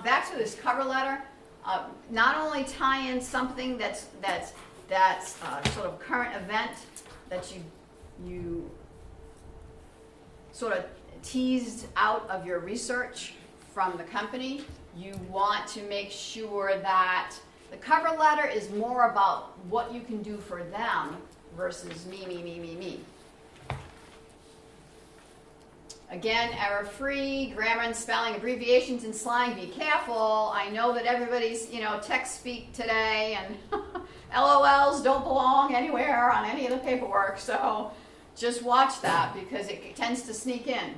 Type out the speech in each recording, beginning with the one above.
back to this cover letter. Not only tie in something that's sort of current event that you sort of teased out of your research from the company. You want to make sure that the cover letter is more about what you can do for them versus me. Again, error-free, grammar and spelling, abbreviations and slang, be careful. I know that everybody's, text speak today, and LOLs don't belong anywhere on any of the paperwork, so just watch that because it tends to sneak in.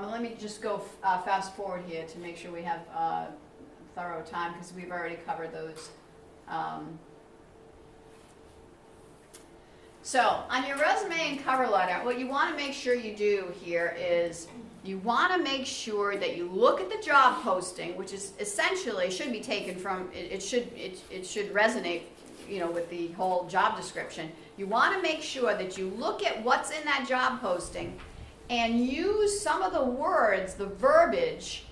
Let me just go fast forward here to make sure we have thorough time because we've already covered those. So on your resume and cover letter, what you want to make sure you do here is you want to make sure that you look at the job posting, which is essentially should be taken from it should resonate, with the whole job description. You want to make sure that you look at what's in that job posting and use some of the words, the verbiage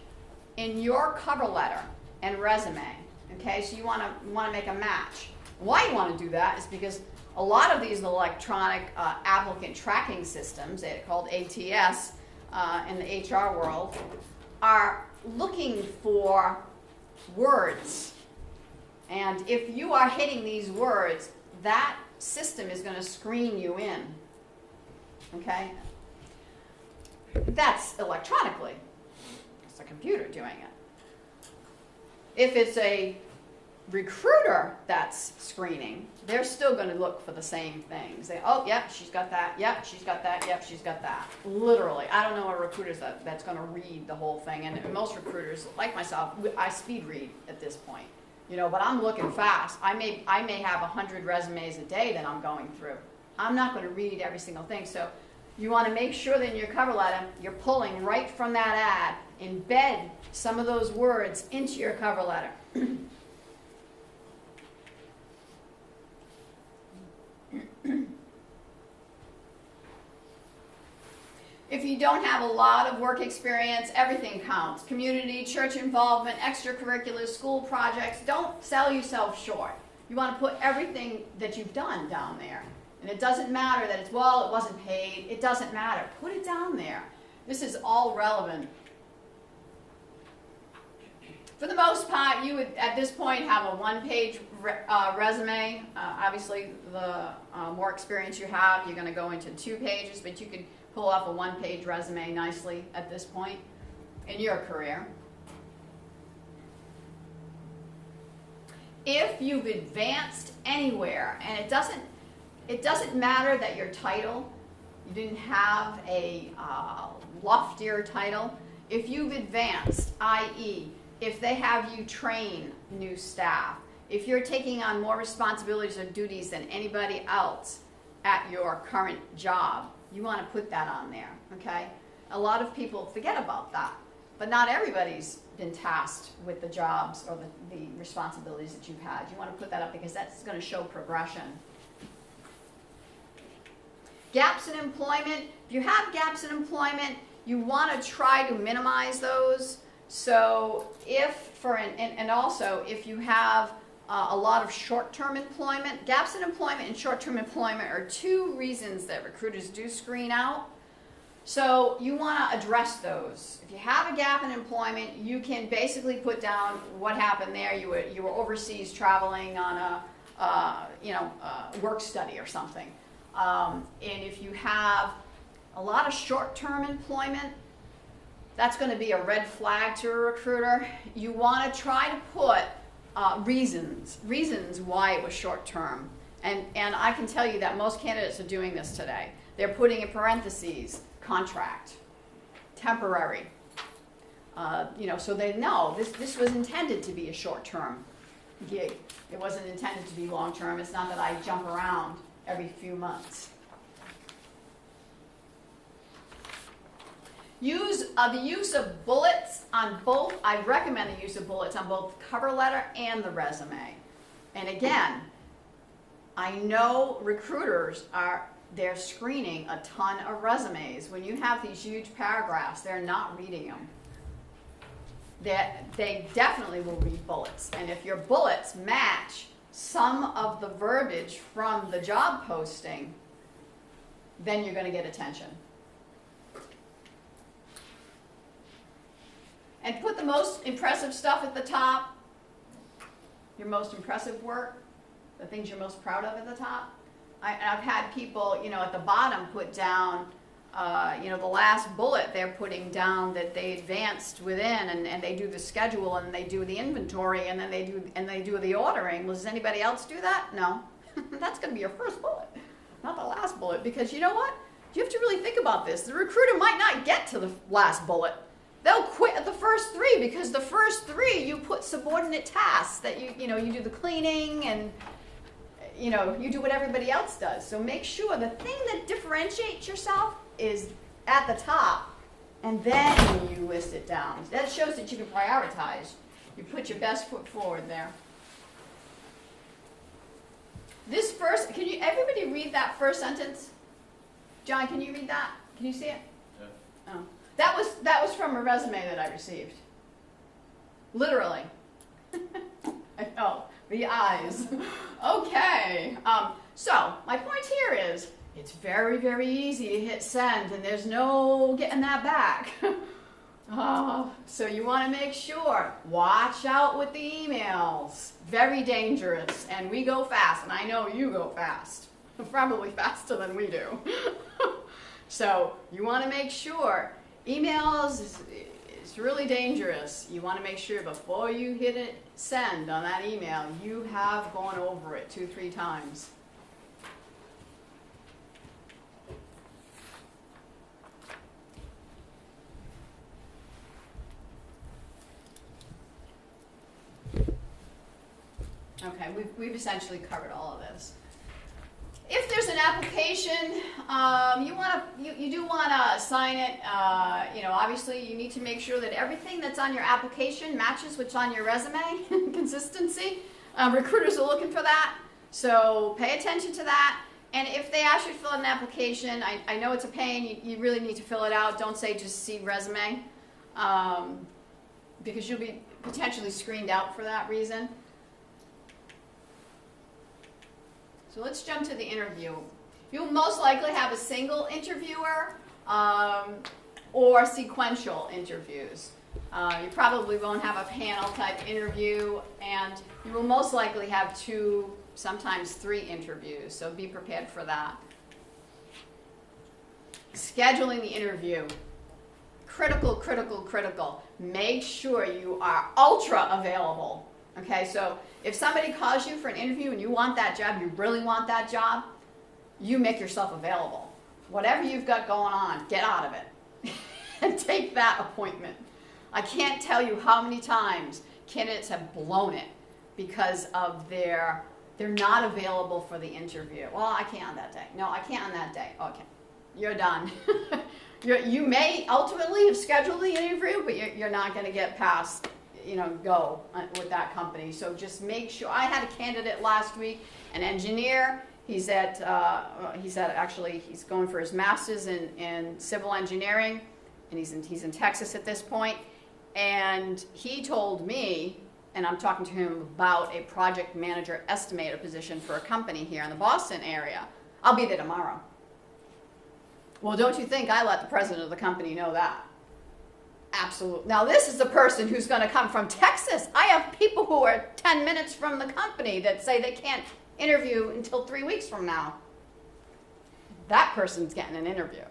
in your cover letter and resume. Okay, so you want to make a match. Why you want to do that is because a lot of these electronic applicant tracking systems, they're called ATS in the HR world, are looking for words. And if you are hitting these words, that system is going to screen you in. Okay? That's electronically. It's a computer doing it. If it's a recruiter that's screening, they're still going to look for the same things. Oh, yep, she's got that. Yep, she's got that. Yep, she's got that. Literally. I don't know a recruiter that's going to read the whole thing. And most recruiters, like myself, I speed read at this point. But I'm looking fast. I may have 100 resumes a day that I'm going through. I'm not going to read every single thing. So you want to make sure that in your cover letter, you're pulling right from that ad, embed some of those words into your cover letter. If you don't have a lot of work experience, everything counts. Community, church involvement, extracurriculars, school projects. Don't sell yourself short. You want to put everything that you've done down there. And it doesn't matter that it wasn't paid. It doesn't matter. Put it down there. This is all relevant. For the most part, you would, at this point, have a one-page resume. Obviously, the more experience you have, you're going to go into 2 pages, but you could pull off a one-page resume nicely at this point in your career. If you've advanced anywhere, and it doesn't matter that your title, you didn't have a loftier title. If you've advanced, i.e., if they have you train new staff, if you're taking on more responsibilities or duties than anybody else at your current job, you want to put that on there, okay? A lot of people forget about that, but not everybody's been tasked with the jobs or the responsibilities that you've had. You want to put that up because that's going to show progression. Gaps in employment. If you have gaps in employment, you want to try to minimize those. So also if you have a lot of short-term employment, gaps in employment and short-term employment are 2 reasons that recruiters do screen out. So you want to address those. If you have a gap in employment, you can basically put down what happened there. You were overseas traveling on a work study or something. And if you have a lot of short-term employment, that's going to be a red flag to a recruiter. You want to try to put reasons why it was short-term. And I can tell you that most candidates are doing this today. They're putting in parentheses, contract, temporary. So they know this was intended to be a short-term gig. It wasn't intended to be long-term. It's not that I jump around every few months. The use of bullets on both. I recommend the use of bullets on both cover letter and the resume. And again, I know recruiters they're screening a ton of resumes. When you have these huge paragraphs, they're not reading them. They definitely will read bullets. And if your bullets match some of the verbiage from the job posting, then you're going to get attention. And put the most impressive stuff at the top, your most impressive work, the things you're most proud of at the top. I've had people, at the bottom put down, the last bullet they're putting down that they advanced within, and they do the schedule, and they do the inventory, and then they do the ordering. Well, does anybody else do that? No. That's going to be your first bullet, not the last bullet, because you know what? You have to really think about this. The recruiter might not get to the last bullet. They'll quit at the first three, because the first three you put subordinate tasks that you do the cleaning, and you do what everybody else does. So make sure the thing that differentiates yourself is at the top, and then you list it down. That shows that you can prioritize. You put your best foot forward there. This first, can you everybody read that first sentence? John, can you read that? Can you see it? Yeah. Oh. That was from a resume that I received. Literally. I know. The eyes. Okay. So my point here is it's very, very easy to hit send, and there's no getting that back. So you want to make sure. Watch out with the emails. Very dangerous. And we go fast, and I know you go fast. Probably faster than we do. So you want to make sure. Emails is really dangerous. You want to make sure before you hit it send on that email, you have gone over it 2-3 times. Okay, we've essentially covered all of this. If there's an application, you do want to sign it. Obviously you need to make sure that everything that's on your application matches what's on your resume. Consistency. Recruiters are looking for that, so pay attention to that. And if they ask you to fill out an application, I know it's a pain. You really need to fill it out. Don't say just see resume, because you'll be potentially screened out for that reason. So let's jump to the interview. You'll most likely have a single interviewer or sequential interviews. You probably won't have a panel type interview, and you will most likely have 2, sometimes 3 interviews, so be prepared for that. Scheduling the interview. Critical, critical, critical. Make sure you are ultra available. Okay, so if somebody calls you for an interview and you want that job, you really want that job, you make yourself available. Whatever you've got going on, get out of it and take that appointment. I can't tell you how many times candidates have blown it because of they're not available for the interview. Well, I can't on that day. No, I can't on that day. Okay, you're done. You may ultimately have scheduled the interview, but you're not going to get past go with that company. So just make sure. I had a candidate last week, an engineer. He's going for his master's in civil engineering, and he's in Texas at this point. And he told me, and I'm talking to him about a project manager estimator position for a company here in the Boston area. I'll be there tomorrow. Well, don't you think I let the president of the company know that? Absolutely. Now, this is the person who's going to come from Texas. I have people who are 10 minutes from the company that say they can't interview until 3 weeks from now. That person's getting an interview.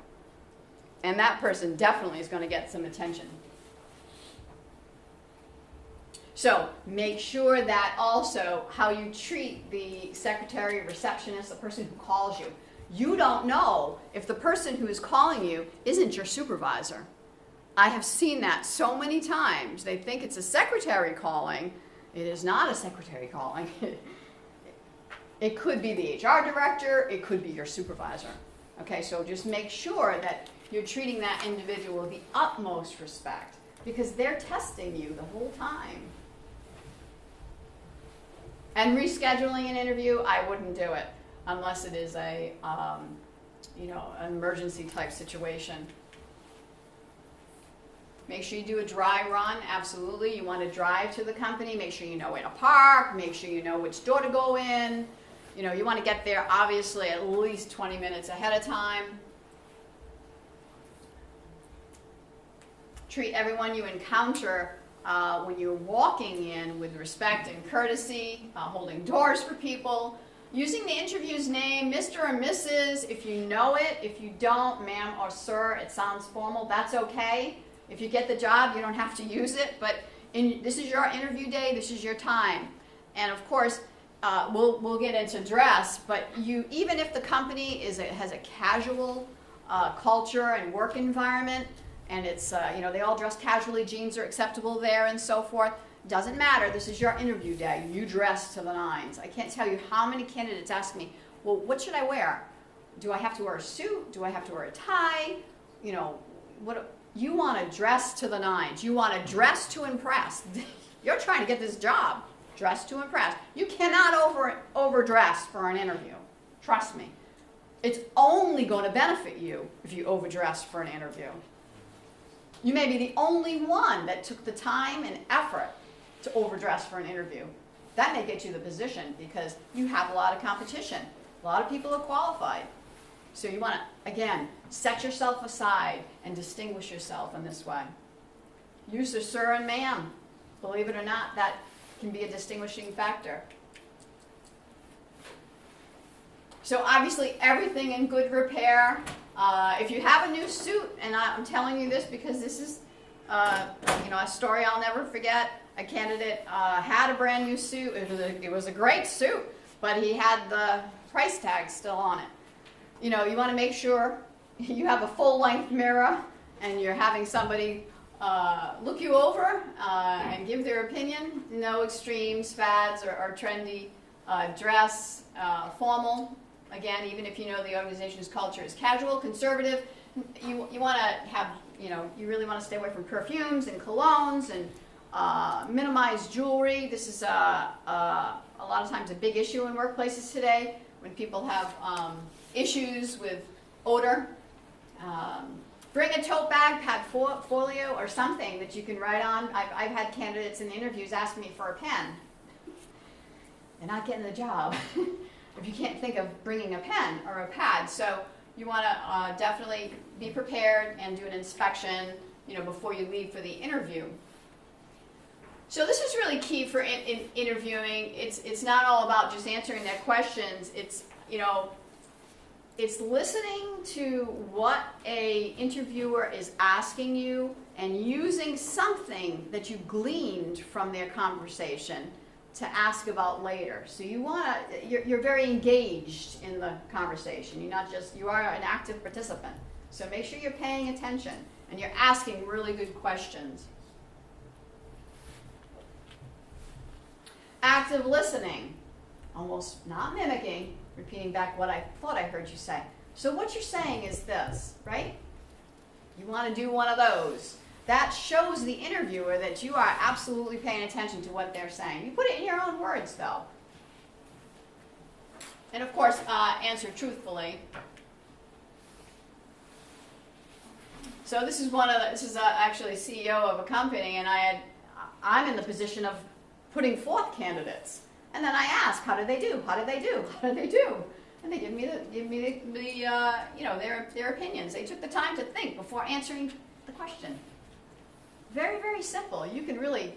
And that person definitely is going to get some attention. So make sure that also how you treat the secretary, receptionist, the person who calls you. You don't know if the person who is calling you isn't your supervisor. I have seen that so many times. They think it's a secretary calling. It is not a secretary calling. It could be the HR director. It could be your supervisor. Okay, so just make sure that you're treating that individual with the utmost respect, because they're testing you the whole time. And rescheduling an interview, I wouldn't do it unless it is a, you know, an emergency type situation. Make sure you do a dry run, absolutely. You want to drive to the company, make sure you know where to park, make sure you know which door to go in. You know, you want to get there, obviously, at least 20 minutes ahead of time. Treat everyone you encounter when you're walking in with respect and courtesy, holding doors for people, using the interview's name, Mr. or Mrs. If you know it. If you don't, ma'am or sir, it sounds formal, that's okay. If you get the job, you don't have to use it, but this is your interview day, this is your time. And of course, we'll get into dress, but even if the company has a casual culture and work environment, and it's, you know, they all dress casually, jeans are acceptable there and so forth, doesn't matter, this is your interview day, you dress to the nines. I can't tell you how many candidates ask me, well, what should I wear? Do I have to wear a suit? Do I have to wear a tie? You know, you want to dress to the nines. You want to dress to impress. You're trying to get this job. Dress to impress. You cannot overdress for an interview. Trust me. It's only going to benefit you if you overdress for an interview. You may be the only one that took the time and effort to overdress for an interview. That may get you the position because you have a lot of competition. A lot of people are qualified. So you want to, again, set yourself aside and distinguish yourself in this way. Use the sir and ma'am. Believe it or not, that can be a distinguishing factor. So obviously everything in good repair. If you have a new suit, and I'm telling you this because this is you know, a story I'll never forget. A candidate had a brand new suit. It was a great suit, but he had the price tag still on it. You know, you want to make sure you have a full-length mirror and you're having somebody look you over and give their opinion. No extremes, fads, or trendy dress, formal. Again, even if you know the organization's culture is casual, conservative, you want to have, you know, you really want to stay away from perfumes and colognes and minimize jewelry. This is a lot of times a big issue in workplaces today when people have issues with odor. Bring a tote bag, portfolio, or something that you can write on. I've had candidates in interviews ask me for a pen. They're not getting the job if you can't think of bringing a pen or a pad. So you want to definitely be prepared and do an inspection, you know, before you leave for the interview. So this is really key for interviewing. It's not all about just answering their questions. It's, you know, it's listening to what a interviewer is asking you and using something that you gleaned from their conversation to ask about later. So you want to, you're very engaged in the conversation. You're not just, you are an active participant. So make sure you're paying attention and you're asking really good questions. Active listening, almost not mimicking, repeating back what I thought I heard you say. So what you're saying is this, right? You want to do one of those. That shows the interviewer that you are absolutely paying attention to what they're saying. You put it in your own words, though. And of course, answer truthfully. So this is actually CEO of a company, and I'm in the position of putting forth candidates. And then I ask, how did they do? How did they do? How did they do? And they give me the you know, their opinions. They took the time to think before answering the question. Very, very simple. You can really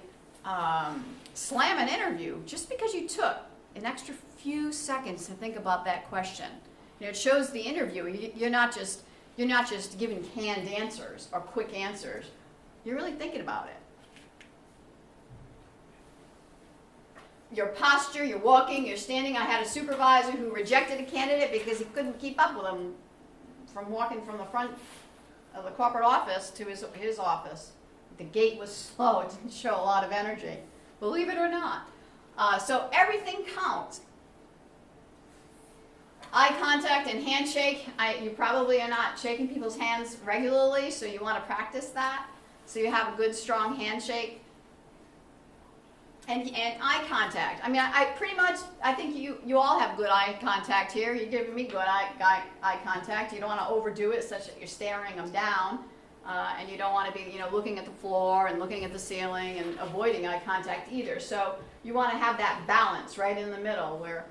slam an interview just because you took an extra few seconds to think about that question. You know, it shows the interviewer you're not just giving canned answers or quick answers. You're really thinking about it. Your posture, you're walking, you're standing. I had a supervisor who rejected a candidate because he couldn't keep up with him from walking from the front of the corporate office to his office. The gait was slow. It didn't show a lot of energy, believe it or not. So everything counts. Eye contact and handshake. You probably are not shaking people's hands regularly, so you want to practice that. So you have a good, strong handshake. And eye contact. I mean, I pretty much, I think you all have good eye contact here. You're giving me good eye contact. You don't want to overdo it such that you're staring them down. And you don't want to be, looking at the floor and looking at the ceiling and avoiding eye contact either. So you want to have that balance right in the middle where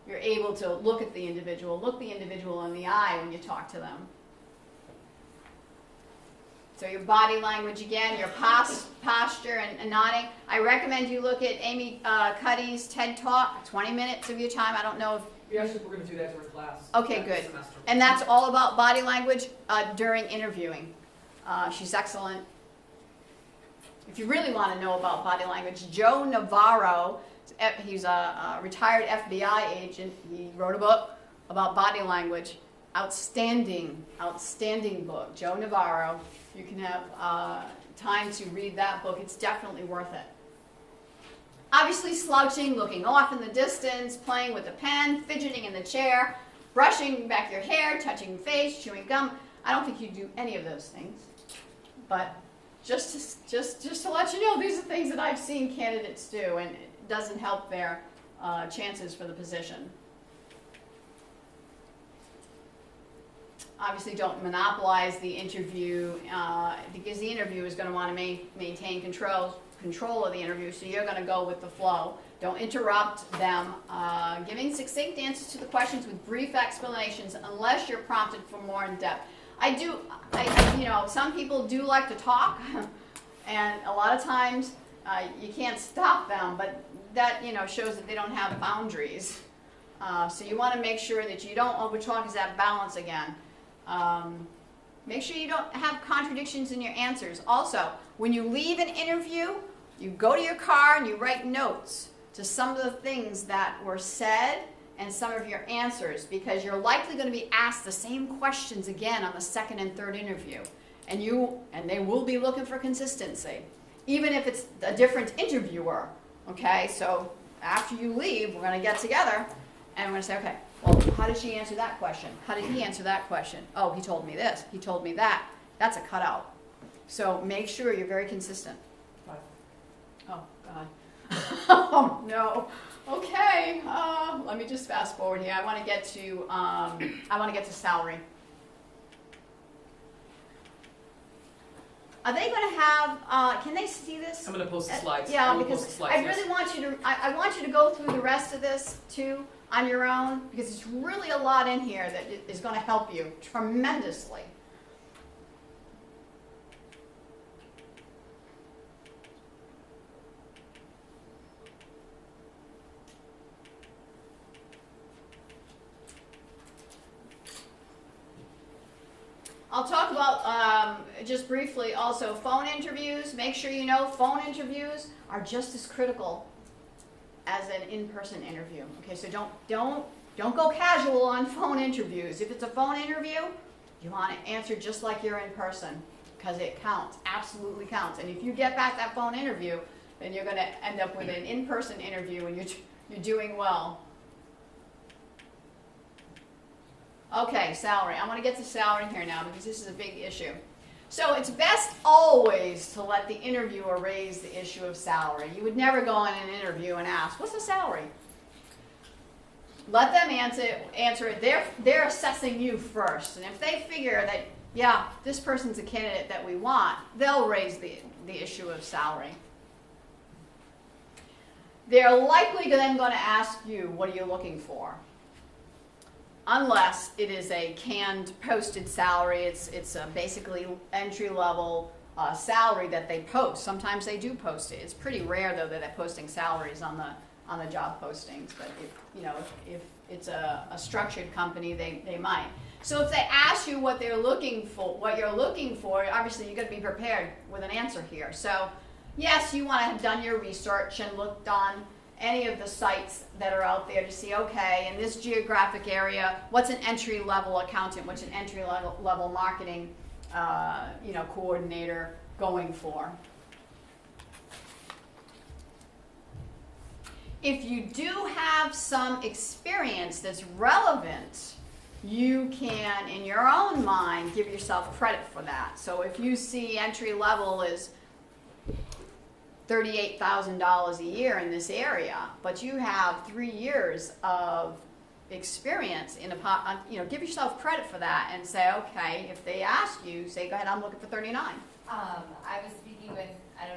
you're able to look at the individual, look the individual in the eye when you talk to them. So your body language again, your posture and nodding. I recommend you look at Amy Cuddy's TED Talk, 20 minutes of your time. I don't know if... We're going to do that during class. Okay, good. And that's all about body language during interviewing. She's excellent. If you really want to know about body language, Joe Navarro, he's a retired FBI agent. He wrote a book about body language. Outstanding book. Joe Navarro. You can have time to read that book. It's definitely worth it. Obviously slouching, looking off in the distance, playing with a pen, fidgeting in the chair, brushing back your hair, touching face, chewing gum. I don't think you do any of those things. But just to let you know, these are things that I've seen candidates do, and it doesn't help their chances for the position. Obviously, don't monopolize the interview because the interviewer is going to want to maintain control of the interview, so you're going to go with the flow. Don't interrupt them. Giving succinct answers to the questions with brief explanations unless you're prompted for more in depth. Some people do like to talk, and a lot of times you can't stop them, but that shows that they don't have boundaries. So you want to make sure that you don't overtalk. Is that balance again? Make sure you don't have contradictions in your answers. Also, when you leave an interview, you go to your car and you write notes to some of the things that were said and some of your answers, because you're likely going to be asked the same questions again on the second and third interview. And they will be looking for consistency, even if it's a different interviewer. Okay, so after you leave, we're going to get together and we're going to say, okay, well, how did she answer that question? How did he answer that question? Oh, he told me this. He told me that. That's a cutout. So make sure you're very consistent. Oh, God. Oh, no. Okay. Let me just fast forward here. I want to get to salary. Are they going to have? Can they see this? I'm going to post the slides. Yeah, because I really want you to. I want you to go through the rest of this too on your own, because it's really a lot in here that is going to help you tremendously. I'll talk about, just briefly also, phone interviews. Make sure you know phone interviews are just as critical as an in-person interview. Okay, so don't go casual on phone interviews. If it's a phone interview, you want to answer just like you're in person, because it counts, absolutely counts. And if you get back that phone interview, then you're going to end up with an in-person interview and you're doing well. Okay, salary. I want to get to salary here now because this is a big issue. So it's best always to let the interviewer raise the issue of salary. You would never go in an interview and ask, what's the salary? Let them answer it. They're assessing you first. And if they figure that, yeah, this person's a candidate that we want, they'll raise the issue of salary. They're likely then going to ask you, what are you looking for? Unless it is a canned posted salary. It's a basically entry-level salary that they post. Sometimes they do post it. It's pretty rare, though, that they're posting salaries on the job postings. But if it's a structured company, they might. So if they ask you what you're looking for, obviously you've got to be prepared with an answer here. So yes, you want to have done your research and looked on any of the sites that are out there to see, okay, in this geographic area, what's an entry-level accountant, what's an entry-level marketing coordinator going for. If you do have some experience that's relevant, you can, in your own mind, give yourself credit for that. So if you see entry-level is $38,000 a year in this area, but you have 3 years of experience in give yourself credit for that and say, okay, if they ask you, say, go ahead, I'm looking for 39. I was speaking with